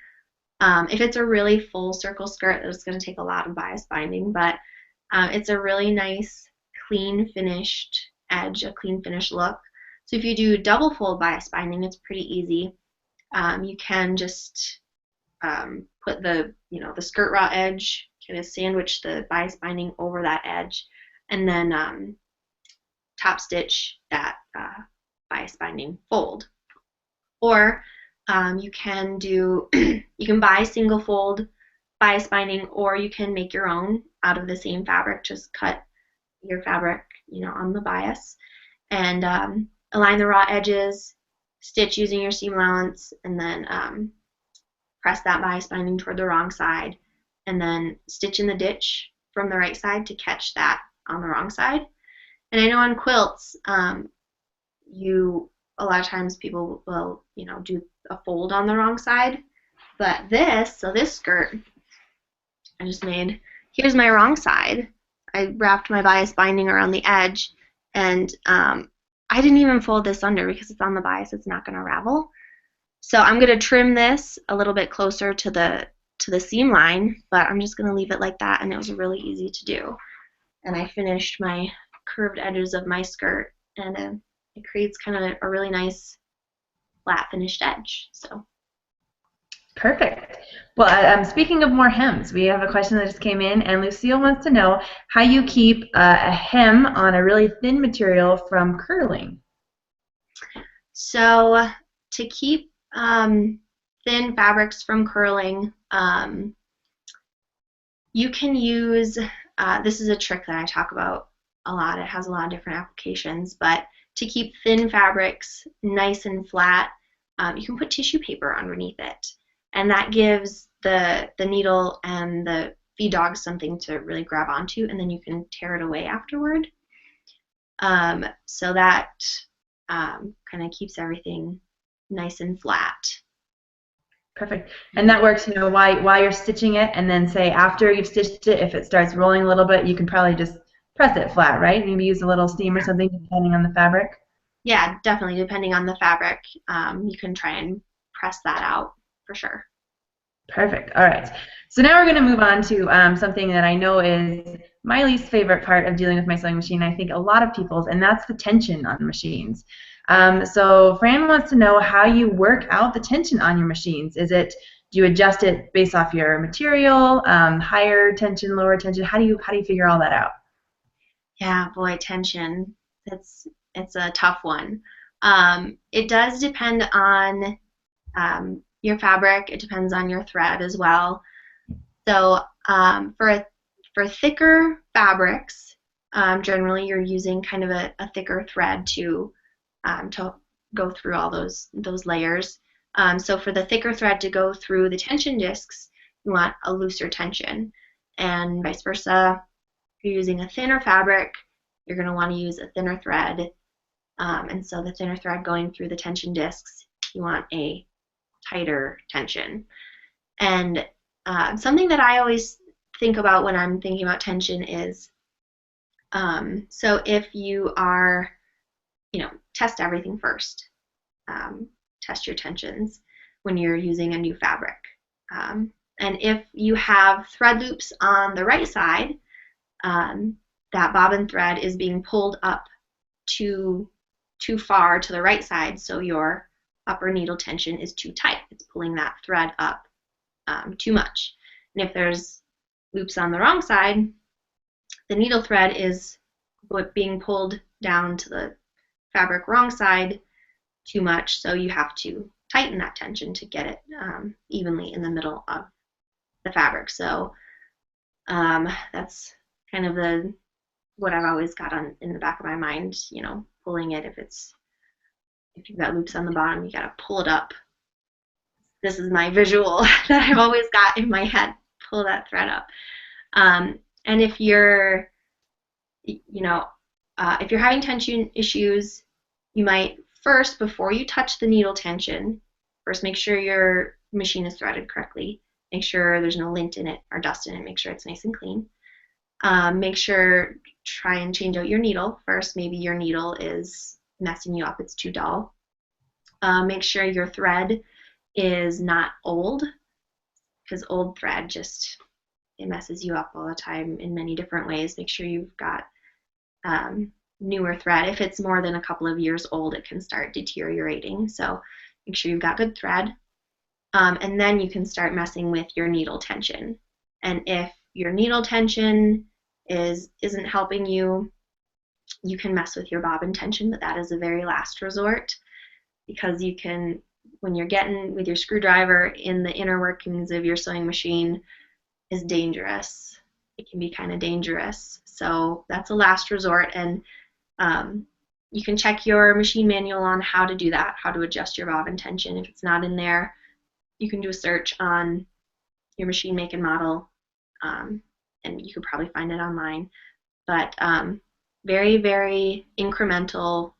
If it's a really full circle skirt, it's going to take a lot of bias binding, but it's a really nice, clean finished edge, a clean finished look. So if you do double fold bias binding, it's pretty easy. You can just put the skirt raw edge, kind of sandwich the bias binding over that edge, and then top stitch that bias binding fold. Or you can do you can buy single fold bias binding, or you can make your own out of the same fabric. Just cut your fabric, on the bias, and align the raw edges, stitch using your seam allowance, and then press that bias binding toward the wrong side, and then stitch in the ditch from the right side to catch that on the wrong side. And I know on quilts, a lot of times people will, do a fold on the wrong side, but this skirt I just made, here's my wrong side. I wrapped my bias binding around the edge, and I didn't even fold this under because it's on the bias. It's not going to ravel. So I'm going to trim this a little bit closer to the seam line, but I'm just going to leave it like that, and it was really easy to do. And I finished my curved edges of my skirt, and it creates kind of a really nice flat finished edge. So. Perfect. Well, speaking of more hems, we have a question that just came in, and Lucille wants to know how you keep a hem on a really thin material from curling. So to keep thin fabrics from curling, you can use, this is a trick that I talk about a lot. It has a lot of different applications, but to keep thin fabrics nice and flat, you can put tissue paper underneath it. And that gives the needle and the feed dog something to really grab onto, and then you can tear it away afterward. So that kind of keeps everything nice and flat. Perfect. And that works, while you're stitching it, and then say after you've stitched it, if it starts rolling a little bit, you can probably just press it flat, right? Maybe use a little steam or something depending on the fabric. Yeah, definitely depending on the fabric. You can try and press that out for sure. Perfect. All right. So now we're going to move on to something that I know is my least favorite part of dealing with my sewing machine. I think a lot of people's, and that's the tension on machines. So Fran wants to know how you work out the tension on your machines. Do you adjust it based off your material, higher tension, lower tension? How do you figure all that out? Yeah, boy, tension. It's a tough one. It does depend on your fabric. It depends on your thread as well. So for thicker fabrics, Generally, you're using kind of a thicker thread to go through all those layers. So for the thicker thread to go through the tension discs, you want a looser tension, and vice versa. If you're using a thinner fabric, you're going to want to use a thinner thread. And so the thinner thread going through the tension discs, you want a tighter tension. And something that I always think about when I'm thinking about tension is, so if you are, test everything first. Test your tensions when you're using a new fabric. And if you have thread loops on the right side, that bobbin thread is being pulled up too far to the right side, so your upper needle tension is too tight. It's pulling that thread up too much. And if there's loops on the wrong side, the needle thread is being pulled down to the fabric wrong side too much, so you have to tighten that tension to get it evenly in the middle of the fabric. So that's kind of what I've always got in the back of my mind, pulling it. If you've got loops on the bottom, you got to pull it up. This is my visual that I've always got in my head. Pull that thread up. And if you're, if you're having tension issues, you might first, before you touch the needle tension, first make sure your machine is threaded correctly. Make sure there's no lint in it or dust in it. Make sure it's nice and clean. Try and change out your needle first. Maybe your needle is messing you up. It's too dull. Make sure your thread is not old, because old thread it messes you up all the time in many different ways. Make sure you've got newer thread. If it's more than a couple of years old, it can start deteriorating. So make sure you've got good thread. And then you can start messing with your needle tension. And if your needle tension isn't helping you, you can mess with your bobbin tension, but that is a very last resort, because you can, when you're getting with your screwdriver in the inner workings of your sewing machine, is dangerous. It can be kind of dangerous. So that's a last resort, and you can check your machine manual on how to do that, how to adjust your bobbin tension. If it's not in there, you can do a search on your machine make and model, and you could probably find it online. But very, very incremental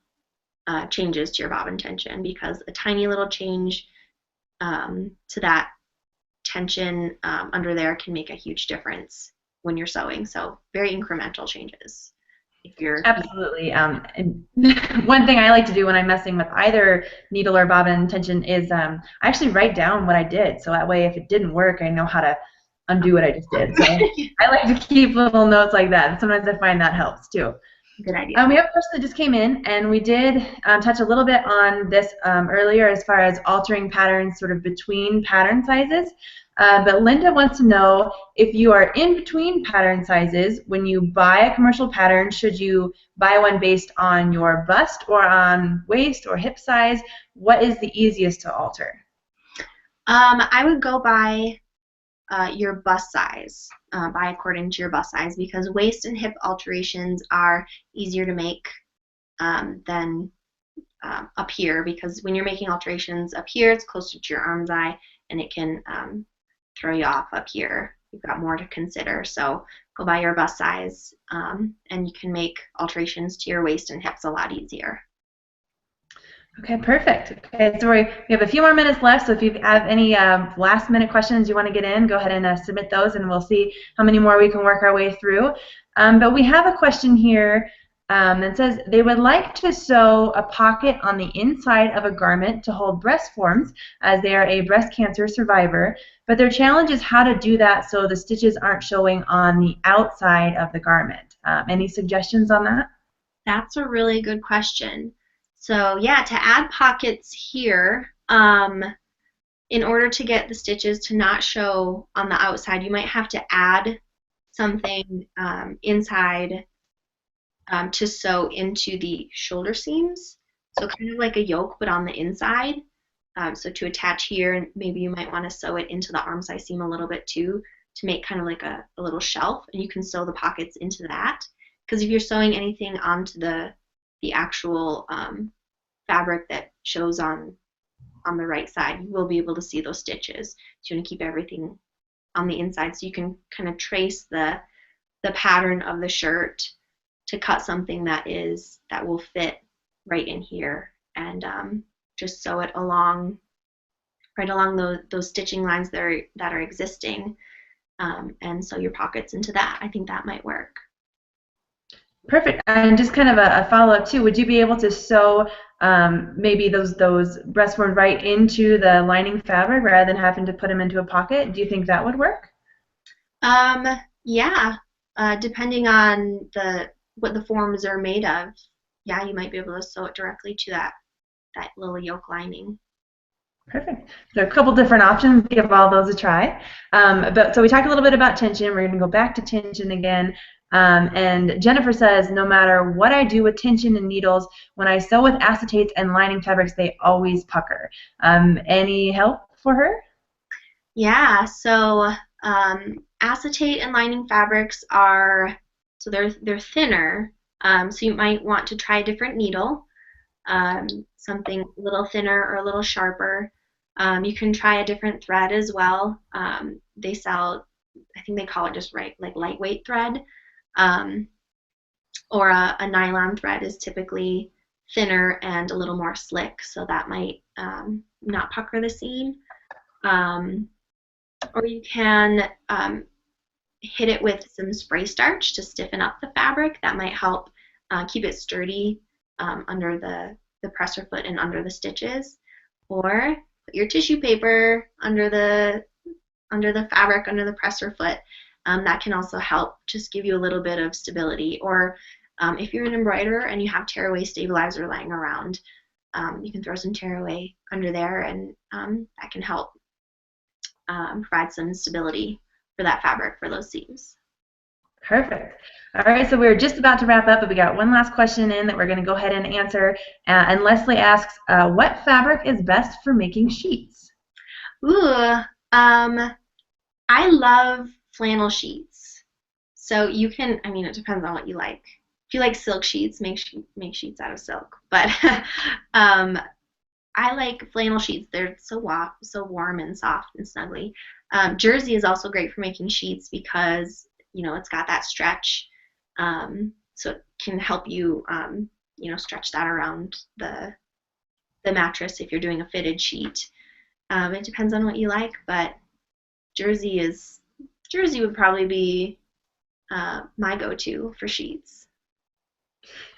changes to your bobbin tension, because a tiny little change to that tension under there can make a huge difference when you're sewing. So very incremental changes. If you're Absolutely. And one thing I like to do when I'm messing with either needle or bobbin tension is I actually write down what I did, so that way if it didn't work, I know how to undo what I just did. So I like to keep little notes like that, and sometimes I find that helps too. Good idea. We have a question that just came in, and we did touch a little bit on this earlier as far as altering patterns sort of between pattern sizes. But Linda wants to know, if you are in between pattern sizes, when you buy a commercial pattern, should you buy one based on your bust or on waist or hip size? What is the easiest to alter? I would go by your bust size, buy according to your bust size, because waist and hip alterations are easier to make than up here, because when you're making alterations up here, it's closer to your arm's eye, and it can throw you off up here. You've got more to consider. So go by your bust size, and you can make alterations to your waist and hips a lot easier. Okay, perfect. Okay, so we have a few more minutes left, so if you have any last minute questions you want to get in, go ahead and submit those, and we'll see how many more we can work our way through. But we have a question here that says they would like to sew a pocket on the inside of a garment to hold breast forms, as they are a breast cancer survivor, but their challenge is how to do that so the stitches aren't showing on the outside of the garment. Any suggestions on that? That's a really good question. So yeah, to add pockets here, in order to get the stitches to not show on the outside, you might have to add something inside to sew into the shoulder seams. So kind of like a yoke, but on the inside. So to attach here, and maybe you might want to sew it into the arm size seam a little bit too, to make kind of like a little shelf, and you can sew the pockets into that. because if you're sewing anything onto the actual fabric that shows on the right side, you will be able to see those stitches. So you want to keep everything on the inside so you can kind of trace the pattern of the shirt to cut something that will fit right in here, and just sew it right along those stitching lines that are existing, and sew your pockets into that. I think that might work. Perfect. And just kind of a follow-up too, would you be able to sew maybe those breastboard right into the lining fabric rather than having to put them into a pocket? Do you think that would work? Yeah. Depending on what the forms are made of, yeah, you might be able to sew it directly to that little yoke lining. Perfect. There are a couple different options. Give all those a try. So we talked a little bit about tension. We're going to go back to tension again. And Jennifer says, no matter what I do with tension and needles, when I sew with acetates and lining fabrics, they always pucker. Any help for her? Yeah. So acetate and lining fabrics they're thinner. So you might want to try a different needle, something a little thinner or a little sharper. You can try a different thread as well. They sell, I think they call it just like lightweight thread, or a nylon thread is typically thinner and a little more slick, so that might not pucker the seam. Or you can hit it with some spray starch to stiffen up the fabric. That might help keep it sturdy under the presser foot and under the stitches. Or put your tissue paper under the fabric, under the presser foot. That can also help just give you a little bit of stability. Or if you're an embroiderer and you have tearaway stabilizer lying around, you can throw some tearaway under there, and that can help provide some stability for that fabric for those seams. Perfect. All right, so we're just about to wrap up, but we got one last question in that we're going to go ahead and answer. And Leslie asks, what fabric is best for making sheets? Ooh, I love flannel sheets. So you can, I mean, it depends on what you like. If you like silk sheets, make sheets out of silk. But I like flannel sheets. They're so warm and soft and snuggly. Jersey is also great for making sheets because, you know, it's got that stretch, so it can help you, you know, stretch that around the mattress if you're doing a fitted sheet. It depends on what you like, but Jersey would probably be my go-to for sheets.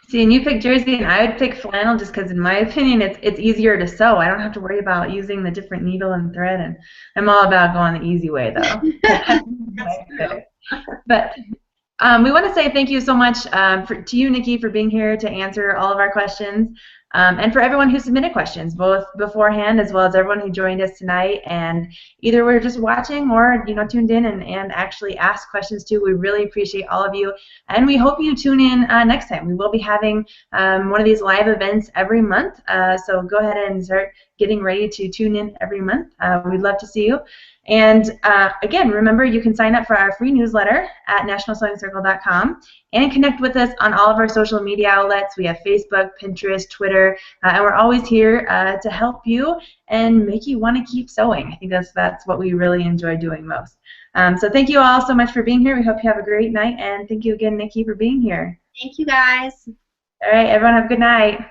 See, and you pick jersey, and I would pick flannel just because, in my opinion, it's easier to sew. I don't have to worry about using the different needle and thread, and I'm all about going the easy way, though. But we want to say thank you so much to you, Nicki, for being here to answer all of our questions, and for everyone who submitted questions, both beforehand as well as everyone who joined us tonight, and either we're just watching or, you know, tuned in and actually asked questions too. We really appreciate all of you, and we hope you tune in next time. We will be having one of these live events every month, so go ahead and start getting ready to tune in every month. We'd love to see you. And again, remember, you can sign up for our free newsletter at nationalsewingcircle.com and connect with us on all of our social media outlets. We have Facebook, Pinterest, Twitter, and we're always here to help you and make you want to keep sewing. I think that's what we really enjoy doing most. So thank you all so much for being here. We hope you have a great night, and thank you again, Nicki, for being here. Thank you, guys. All right, everyone, have a good night.